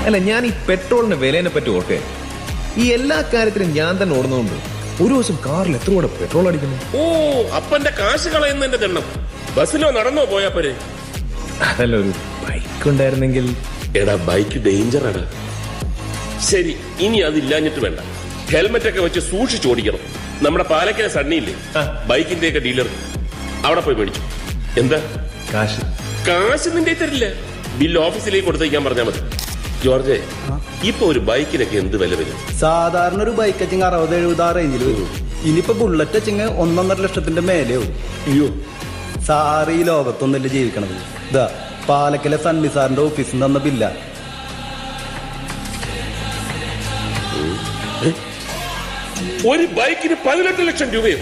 അല്ല, ഞാൻ ഈ പെട്രോളിന്റെ വിലേനെ പറ്റി ഓർക്കെ, ഈ എല്ലാ കാര്യത്തിലും ഞാൻ തന്നെ ഓടുന്നതുകൊണ്ട് ഒരു ദിവസം കാറിൽ എത്ര കൂടെ പെട്രോൾ അടിക്കുന്നു. ഓ, അപ്പന്റെ കാശ് കളയുന്നതിന്റെ ദണ്ണം. ബസ്സിലോ നടന്നോ പോയാ പോരെ? അതല്ല, ഒരു ബൈക്ക് ഉണ്ടായിരുന്നെങ്കിൽ. എടാ, ബൈക്ക് ഡേഞ്ചർ ആണ്. ശരി, ഇനി അതില്ലാഞ്ഞിട്ട് വേണ്ട. ഹെൽമെറ്റ് ഒക്കെ വെച്ച് സൂക്ഷിച്ചോടിക്കണം. നമ്മുടെ പാലക്കര സണ്ണിയില്ലേ, ബൈക്കിന്റെ ഒക്കെ ഡീലർ, അവിടെ പോയി മേടിച്ചു. എന്താ കാശ് നിന്റെ തരില്ല, ബില്ല് ഓഫീസിലേക്ക് കൊടുത്തേക്കാൻ പറഞ്ഞാൽ മതി. ജോർജെ, ഇപ്പൊ ഒരു ബൈക്കിനൊക്കെ എന്ത് വില വരും? സാധാരണ ഒരു ബൈക്ക് വെച്ചിങ് 60-70 റേഞ്ചിൽ വരും. ഇനിയിപ്പോ ബുള്ളറ്റ് വെച്ചിങ് 1.5 ലക്ഷത്തിന്റെ മേലെയാവും. അയ്യോ, സാറ് ഈ ലോകത്തൊന്നല്ല ജീവിക്കണത്. ഇതാ പാലക്കലെ സണ്ണി സാറിന്റെ ഓഫീസിൽ തന്ന ബില്ല. ഒരു ബൈക്കിന് 18 ലക്ഷം രൂപയും.